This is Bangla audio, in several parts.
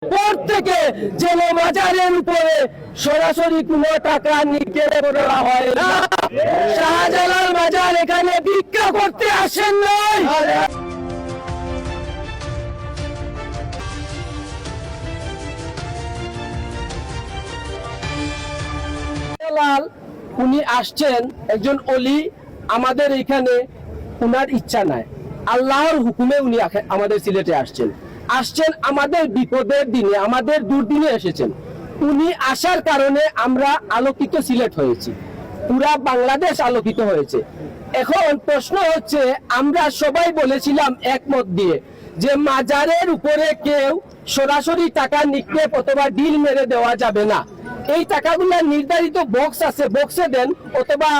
পর থেকে যেন বাজারের উপরে সরাসরি কোনো টাকা নিক্ষেপ করা হয় না। শাহজালাল বাজার এখানে ভিক্ষা করতে আসেন নাই। শাহজালাল উনি আসছেন একজন অলি, আমাদের এখানে উনার ইচ্ছা নাই, আল্লাহর হুকুমে উনি আমাদের সিলেটে আসছেন আমাদের বিপদের দিনে, আমাদের দুর্দিনে এসেছেন। উনি আসার কারণে আমরা আলোকিত সিলেট হয়েছি, পুরা বাংলাদেশ আলোকিত হয়েছে। এখন প্রশ্ন হচ্ছে, আমরা সবাই বলেছিলাম একমত দিয়ে যে মাজারের উপরে কেউ সরাসরি টাকা নিক্ষেপ অথবা ডিল মেরে দেওয়া যাবে না। এই টাকাগুলো নির্ধারিত বক্স আছে, বক্সে দেন, অথবা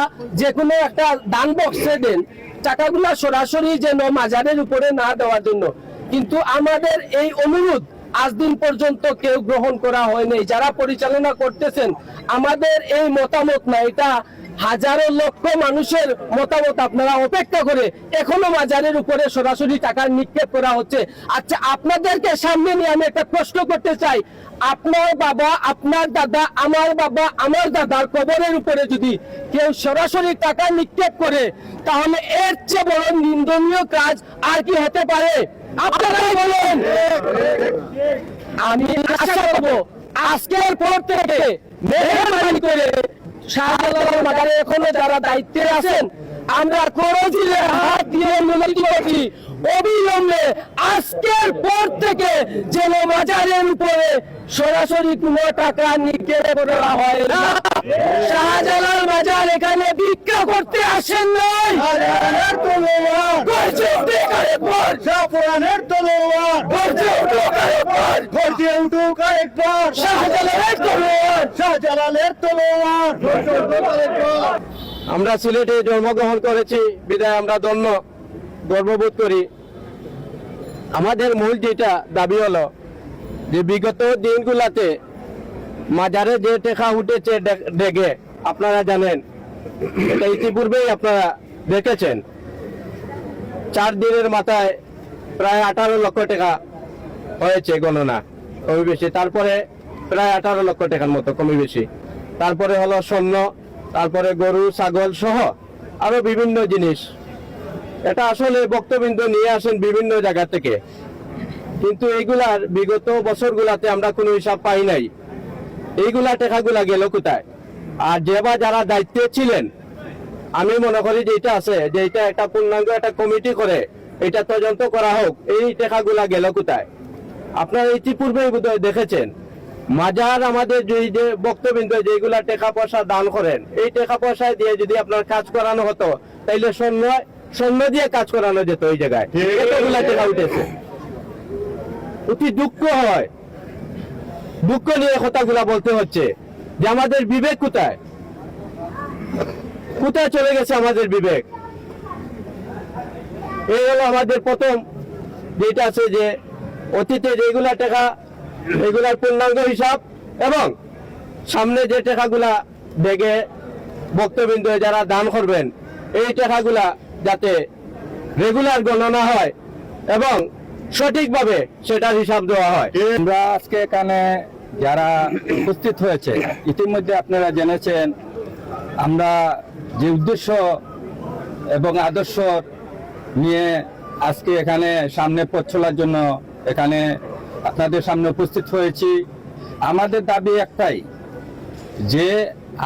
যে কোনো একটা দান বক্সে দেন, টাকাগুলা সরাসরি যেন মাজারের উপরে না দেওয়ার জন্য। কিন্তু আমাদের এই অনুরোধ আজ দিন পর্যন্ত কেউ গ্রহণ করা হয়নি। যারা পরিচালনা করতেছেন, আমাদের এই মতামত না, এটা হাজারো লক্ষ মানুষের মতামত আপনারা অপেক্ষা করে এখনো মাজারের উপরে সরাসরি টাকা নিক্ষেপ করা হচ্ছে। আচ্ছা, আপনাদেরকে সামনে নিয়ে আমি একটা প্রশ্ন করতে চাই, আপনার বাবা, আপনার দাদা, আমার বাবা, আমার দাদার কবরের উপরে যদি কেউ সরাসরি টাকা নিক্ষেপ করে, তাহলে এর চেয়ে বড় নিন্দনীয় কাজ আর কি হতে পারে? আপনারাই বলেন। আমি আশা করব আজকের পর থেকে মেহরবানি করে শাহজালাল বাজারে এখনো যারা দায়িত্বে আছেন, আমরা করজিলে হাত দিয়ে মিনতি করছি, অবিলম্বে আজকের পর থেকে যেন বাজারের উপরে সরাসরি কোনো টাকা নিক্ষেপ করা হয় না। শাহজালাল বাজার এখানে ভিক্ষা করতে আসেন নাই। আমরা সিলেটে জন্মগ্রহণ করেছি বিধায় আমরা গর্ববোধ করি। আমাদের মূল যেটা দাবি হলো যে বিগত দিনগুলাতে মাজারে যে টেকা উঠেছে ডেগে, আপনারা জানেন, এটা ইতিপূর্বেই আপনারা দেখেছেন। 4 দিনের মাথায় প্রায় 18 লক্ষ টাকা হয়েছে গণনা, কমই বেশি। তারপরে প্রায় 18 লক্ষ টাকার মতো কমই বেশি। তারপরে হলো স্বর্ণ, তারপরে গরু ছাগল সহ আরো বিভিন্ন জিনিস। এটা আসলে বক্তবৃন্দ নিয়ে আসেন বিভিন্ন জায়গা থেকে, কিন্তু এইগুলার বিগত বছরগুলাতে আমরা কোনো হিসাব পাই নাই। এইগুলা টাকাগুলা গেল কোথায়? আর যারা দায়িত্বে ছিলেন, আমি মনে করি যে এটা আছে, যে এটা একটা পূর্ণাঙ্গ একটা কমিটি করে এটা তদন্ত করা হোক, এই টাকাগুলা গেল কোথায়? আপনারা ইতিপূর্বে বোধহয় দেখেছেন, মাজার আমাদের যে বক্তবৃন্দ যেগুলা টাকা পয়সা দান করেন, এই টাকা পয়সা দিয়ে যদি আপনার কাজ করানো হতো, তাইলে স্বর্ণ দিয়ে কাজ করানো যেত। ওই জায়গায় এতগুলা টাকা উঠেছে। অতি দুঃখ হয়, দুঃখ নিয়ে কথাগুলা বলতে হচ্ছে যে আমাদের বিবেক কোথায় চলে গেছে? আমাদের বিবেক। এই হলো আমাদের প্রথম যেটা আছে, যে অতীতে যেগুলা টাকা, এগুলার পূর্ণাঙ্গ হিসাব, এবং সামনে যে টাকাগুলা দেখে বক্তবৃন্দ যারা দান করবেন, এই টাকাগুলা যাতে রেগুলার গণনা হয় এবং সঠিকভাবে সেটার হিসাব দেওয়া হয়। আমরা আজকে এখানে যারা উপস্থিত হয়েছে, ইতিমধ্যে আপনারা জেনেছেন আমরা যে উদ্দেশ্য এবং আদর্শ নিয়ে আজকে এখানে সামনে পথ চলার জন্য এখানে আপনাদের সামনে উপস্থিত হয়েছি। আমাদের দাবি একটাই, যে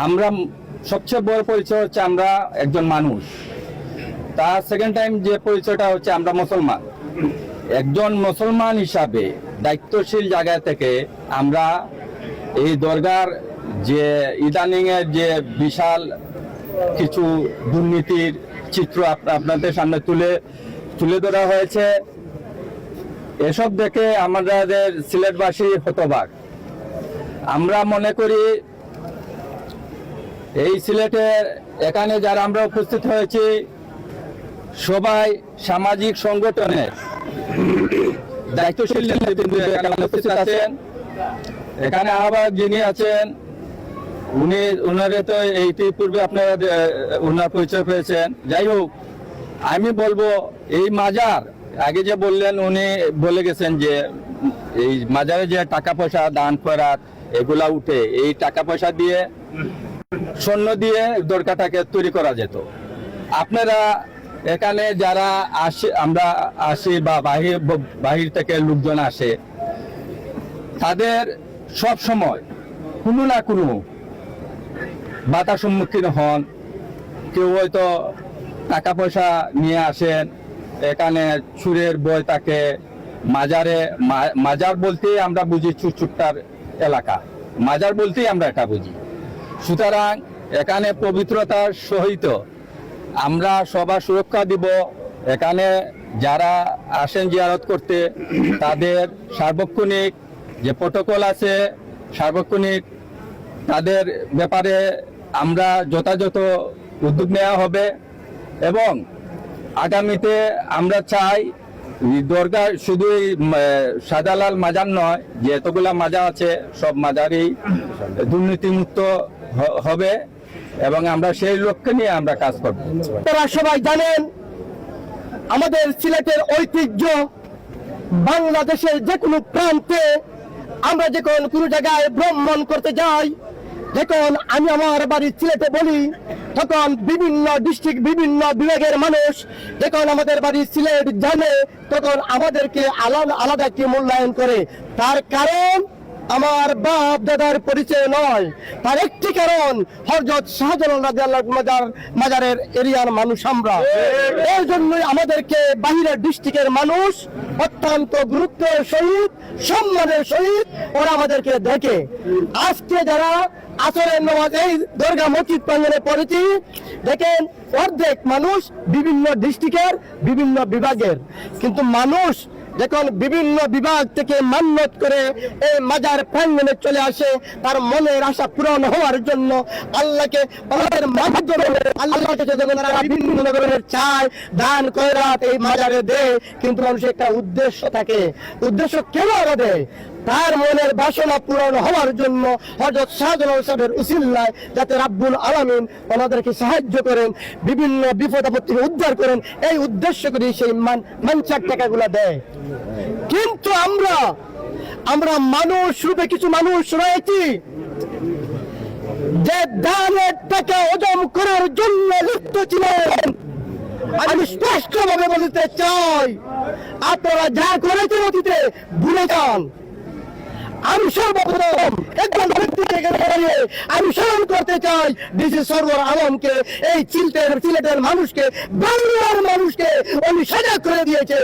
আমরা সবচেয়ে বড় পরিচয় হচ্ছে আমরা একজন মানুষ। তার সেকেন্ড টাইম যে পরিচয়টা হচ্ছে আমরা মুসলমান। একজন মুসলমান হিসাবে দায়িত্বশীল জায়গা থেকে আমরা এই দরগার যে ইদানিং এর যে বিশাল কিছু দুর্নীতির চিত্র আপনাদের সামনে তুলে ধরা হয়েছে, এসব দেখে আমাদের সিলেটবাসী হতবাক। আমরা মনে করি এই সিলেটে এখানে যারা আমরা উপস্থিত হয়েছি সবাই সামাজিক সংগঠনের দায়িত্বশীল এখানে উপস্থিত আছেন। এখানে আহ্বায়ক যিনি আছেন, উনারে তো এইটি পূর্বে আপনারা উনার পরিচয় পেয়েছেন। যাই হোক, আমি বলবো এই মাজার আগে যে বললেন, উনি বলে গেছেন যে এই মাজারে যে টাকা পয়সা দান করার এগুলা উঠে, এই টাকা পয়সা দিয়ে স্বর্ণ দিয়ে দরগাটাকে তৈরি করা যেত। আপনারা এখানে যারা আমরা আসি বা বাহির থেকে লোকজন আসে, তাদের সব সময় কোনো না কোনো বাধার সম্মুখীন হন। কেউ হয়তো টাকা পয়সা নিয়ে আসেন, এখানে চুরের ভয় থাকে। মাজার বলতেই আমরা বুঝি চুরচুট্টার এলাকা, মাজার বলতেই আমরা এটা বুঝি। সুতরাং এখানে পবিত্রতার সহিত আমরা সবার সুরক্ষা দিব। এখানে যারা আসেন জিয়ারত করতে, তাদের সার্বক্ষণিক যে প্রটোকল আছে, সার্বক্ষণিক তাদের ব্যাপারে আমরা যথাযথ উদ্যোগ নেওয়া হবে। এবং আগামীতে আমরা চাই দরগা শুধু শাহজালাল মাজার নয়, যে এতগুলা মাজার আছে সব মাজারই দুর্নীতিমুক্ত হবে, এবং আমরা সেই লক্ষ্যে নিয়ে আমরা কাজ করব। আপনারা সবাই জানেন আমাদের সিলেটের ঐতিহ্য, বাংলাদেশের যে কোনো প্রান্তে আমরা যখন কোনো জায়গায় ভ্রমণ করতে যাই, যখন আমি আমার বাড়ি সিলেটে বলি, তখন বিভিন্ন ডিস্ট্রিক্ট বিভিন্ন বিভাগের মানুষ যখন আমাদের বাড়ি সিলেট জানে, তখন আমাদেরকে আলাদা আলাদা কি মূল্যায়ন করে। তার কারণ আমার বাপ দাদার পরিচয় নয়, তার একটি কারণ হযরত শাহজালাল রাদিয়াল্লাহু মাজারের এরিয়ার মানুষ আমরা। এর জন্যই আমাদেরকে বাহিরের ডিস্ট্রিক্টের মানুষ অত্যন্ত গুরুত্বের সহিত সম্মানের সহিত ওরা আমাদেরকে দেখে। আজকে যারা আসরের নামাজ এই দরগা মসজিদ প্রাঙ্গণে পড়েছি, দেখেন অর্ধেক মানুষ বিভিন্ন ডিস্ট্রিক্টের বিভিন্ন বিভাগের, কিন্তু মানুষ যখন বিভিন্ন বিভাগ থেকে মান্যত করে এই মাজার প্রাঙ্গণে চলে আসে, তার মনের আশা পূরণ হওয়ার জন্য আল্লাহকে আমাদের মাধ্যমে আল্লাহর কাছে যখন তারা বিভিন্ন ধরনের চায়, দান খয়রাত এই মাজারে দেয়, কিন্তু মানুষের একটা উদ্দেশ্য থাকে। উদ্দেশ্য কেন ওরা দেয়? তার মনের বাসনা পূরণ হওয়ার জন্য হযরত শাহজালাল সাহেবের উসিলায় যাতে রাব্বুল আলামিন ওনাদেরকে সাহায্য করেন, বিভিন্ন বিপদ আপদ থেকে উদ্ধার করেন, এই উদ্দেশ্য করে সেই মানচাক টাকাগুলা দেয়। কিন্তু আমরা মানুষ রূপে কিছু মানুষ রয়েছি যে দানের টাকা হজম করার জন্য লিপ্ত ছিলেন। আমি স্পষ্টভাবে বলতে চাই, আপনারা যা করেছেন অতীতে ভুলে যান। আমি সর্বপ্রথম একজন আমি স্মরণ করতে চাই ডিসি সরওয়ার আলমকে, এই সিলেটের মানুষকে, বাংলার মানুষকে উনি সজাগ করে দিয়েছে।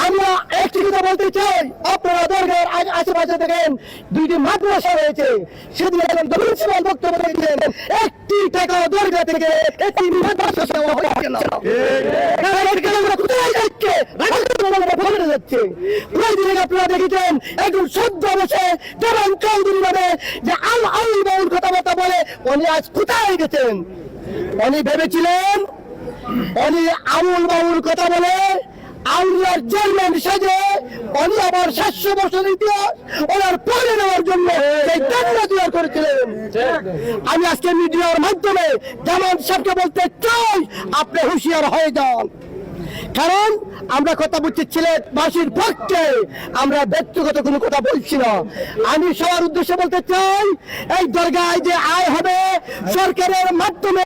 আমরা একটি কথা বলতে চাই, আপনারা দরগার আশেপাশে দেখেন দুইটি মাদ্রাসা রয়েছে, সেদিন একজন দলিল বক্তব্য দিয়েছেন, একটি টাকা দরগা থেকে একটি মাদ্রাসা সেবা হচ্ছে না। কোথায় যাচ্ছে? যাচ্ছে। প্রতিদিন আপনারা দেখেছেন একজন সদ্য বসে যেমন চৌধুরী ভাবে যে আল বাউল কথাবার্তা বলে, উনি আজ কোথায় গেছেন? উনি ভেবেছিলেন উনি আউল বাউল কথা বলে আউলিয়ার চেয়ারম্যান সাজে উনি আবার 700 বছর ইতিহাস ওনার পরে নেওয়ার জন্য সেই দাঙ্গা তৈরি করেছিলেন। আমি আজকে মিডিয়ার মাধ্যমে জামান সাহেবকে বলতে চাই, আপনি হুঁশিয়ার হয়ে যান। কারণ আমরা কথা বলছি সিলেটবাসীর পক্ষে, আমরা ব্যক্তিগত কোনো কথা বলছি না। আমি সবার উদ্দেশ্যে বলতে চাই, এই দরগায় যে আয় হবে সরকারের মাধ্যমে